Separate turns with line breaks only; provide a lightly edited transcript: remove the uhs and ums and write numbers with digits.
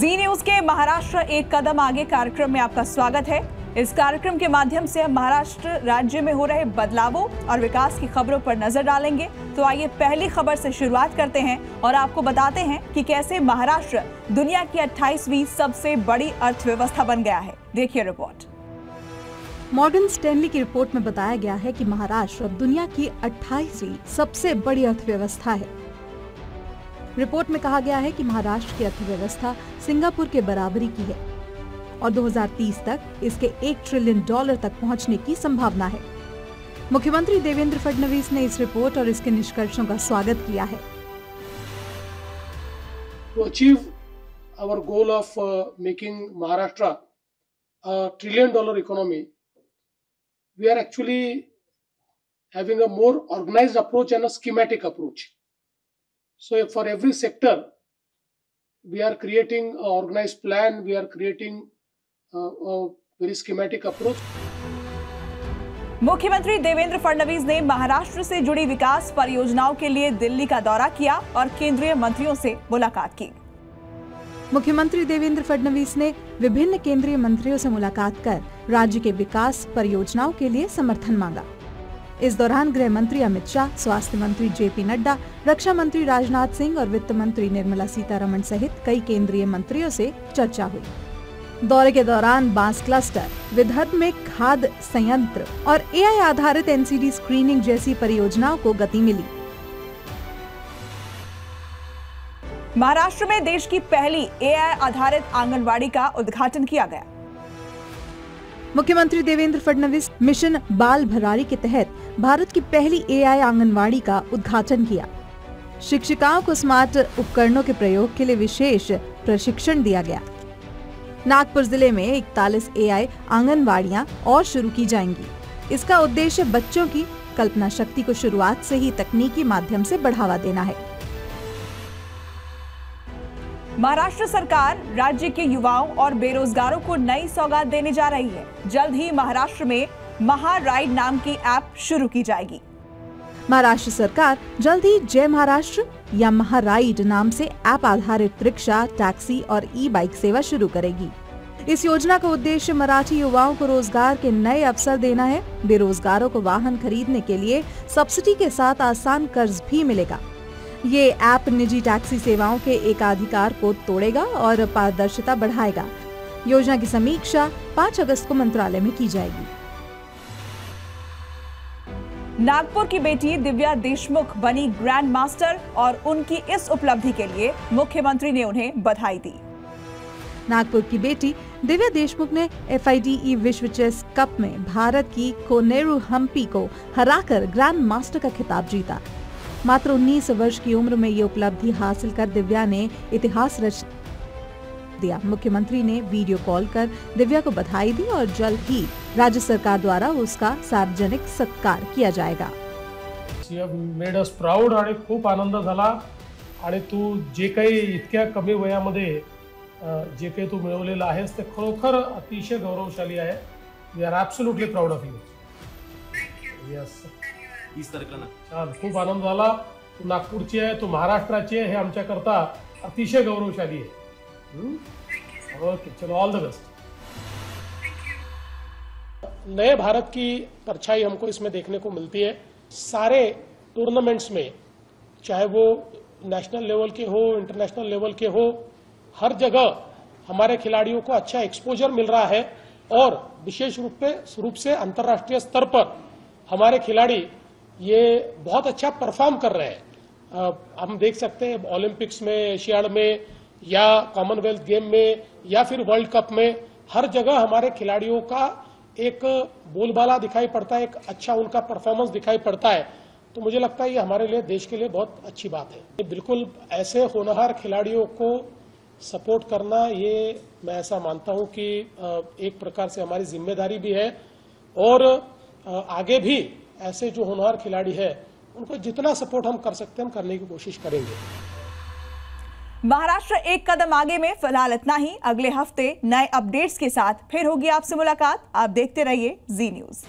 जी news के महाराष्ट्र एक कदम आगे कार्यक्रम में आपका स्वागत है। इस कार्यक्रम के माध्यम से हम महाराष्ट्र राज्य में हो रहे बदलावों और विकास की खबरों पर नजर डालेंगे। तो आइए पहली खबर से शुरुआत करते हैं और आपको बताते हैं कि कैसे महाराष्ट्र दुनिया की 28वीं सबसे बड़ी अर्थव्यवस्था बन गया है। देखिए रिपोर्ट।
मॉर्गन स्टैनली की रिपोर्ट में बताया गया है कि महाराष्ट्र दुनिया की 28वीं सबसे बड़ी अर्थव्यवस्था है। रिपोर्ट में कहा गया है कि महाराष्ट्र की अर्थव्यवस्था सिंगापुर के बराबरी की है और 2030 तक इसके $1 ट्रिलियन तक पहुंचने की संभावना है। मुख्यमंत्री देवेंद्र फडणवीस ने इस रिपोर्ट और इसके निष्कर्षों का स्वागत किया है।
To achieve our goal of making Maharashtra a $1 trillion economy, we are actually having a more organized approach and a schematic approach. So for every sector, we are creating an organized plan, we are creating a very schematic approach.
मुख्यमंत्री देवेंद्र फडणवीस ने महाराष्ट्र से जुड़ी विकास परियोजनाओं के लिए दिल्ली का दौरा किया और केंद्रीय मंत्रियों से मुलाकात की।
मुख्यमंत्री देवेंद्र फडणवीस ने विभिन्न केंद्रीय मंत्रियों से मुलाकात कर राज्य के विकास परियोजनाओं के लिए समर्थन मांगा। इस दौरान गृह मंत्री अमित शाह, स्वास्थ्य मंत्री जेपी नड्डा, रक्षा मंत्री राजनाथ सिंह और वित्त मंत्री निर्मला सीतारमण सहित कई केंद्रीय मंत्रियों से चर्चा हुई। दौरे के दौरान बांस क्लस्टर, विदर्भ में खाद संयंत्र और AI आधारित NCD स्क्रीनिंग जैसी परियोजनाओं को गति मिली।
महाराष्ट्र में देश की पहली AI आधारित आंगनवाड़ी का उद्घाटन किया गया।
मुख्यमंत्री देवेंद्र फडणवीस मिशन बाल भरारी के तहत भारत की पहली AI आंगनवाड़ी का उद्घाटन किया। शिक्षिकाओं को स्मार्ट उपकरणों के प्रयोग के लिए विशेष प्रशिक्षण दिया गया। नागपुर जिले में 41 AI आंगनवाड़ियां और शुरू की जाएंगी। इसका उद्देश्य बच्चों की कल्पना शक्ति को शुरुआत से ही तकनीकी माध्यम से बढ़ावा देना है।
महाराष्ट्र सरकार राज्य के युवाओं और बेरोजगारों को नई सौगात देने जा रही है। जल्द ही महाराष्ट्र में महाराइड नाम की ऐप शुरू की जाएगी।
महाराष्ट्र सरकार जल्द ही जय महाराष्ट्र या महाराइड नाम से ऐप आधारित रिक्शा, टैक्सी और ई-बाइक सेवा शुरू करेगी। इस योजना का उद्देश्य मराठी युवाओं को रोजगार के नए अवसर देना है। बेरोजगारों को वाहन खरीदने के लिए सब्सिडी के साथ आसान कर्ज भी मिलेगा। ये ऐप निजी टैक्सी सेवाओं के एकाधिकार को तोड़ेगा और पारदर्शिता बढ़ाएगा। योजना की समीक्षा 5 अगस्त को मंत्रालय में की जाएगी।
नागपुर की बेटी दिव्या देशमुख बनी ग्रैंड मास्टर और उनकी इस उपलब्धि के लिए मुख्यमंत्री ने उन्हें बधाई दी।
नागपुर की बेटी दिव्या देशमुख ने FIDE विश्व चेस कप में भारत की कोनेरू हम्पी को हराकर ग्रैंड मास्टर का खिताब जीता। मात्र 19 वर्ष की उम्र में ये उपलब्धि हासिल कर दिव्या ने इतिहास रच दिया। मुख्यमंत्री ने वीडियो कॉल कर दिव्या को बधाई दी और जल्द ही राज्य सरकार द्वारा उसका सार्वजनिक सत्कार किया जाएगा।
You have made us proud आणि खूप आनंद झाला आणि तू जे काही इतक्या कमी वयामध्ये जे काही तू मिळवलेलं आहेस ते खरोखर अतिशय गौरवशाली आहे। We are absolutely proud of you. Yes. खूप आनंद झाला। तू नागपूरची आहे, तू महाराष्ट्राची आहे, हे आमच्याकरता अतिशय गौरवशाली आहे। ओके, चलो ऑल द बेस्ट। नए भारत की परछाई हमको इसमें देखने को मिलती है। सारे टूर्नामेंट्स में, चाहे वो नेशनल लेवल के हो, इंटरनेशनल लेवल के हो, हर जगह हमारे खिलाड़ियों को अच्छा एक्सपोजर मिल रहा है और विशेष रूप से अंतर्राष्ट्रीय स्तर पर हमारे खिलाड़ी ये बहुत अच्छा परफॉर्म कर रहे हैं। हम देख सकते हैं ओलंपिक्स में, एशियाड में या कॉमनवेल्थ गेम में या फिर वर्ल्ड कप में, हर जगह हमारे खिलाड़ियों का एक बोलबाला दिखाई पड़ता है, एक अच्छा उनका परफॉर्मेंस दिखाई पड़ता है। तो मुझे लगता है ये हमारे लिए, देश के लिए बहुत अच्छी बात है। बिल्कुल ऐसे होनहार खिलाड़ियों को सपोर्ट करना, ये मैं ऐसा मानता हूं कि एक प्रकार से हमारी जिम्मेदारी भी है और आगे भी ऐसे जो होनहार खिलाड़ी है उनको जितना सपोर्ट हम कर सकते हैं हम करने की कोशिश करेंगे।
महाराष्ट्र एक कदम आगे में फिलहाल इतना ही। अगले हफ्ते नए अपडेट्स के साथ फिर होगी आपसे मुलाकात। आप देखते रहिए जी न्यूज।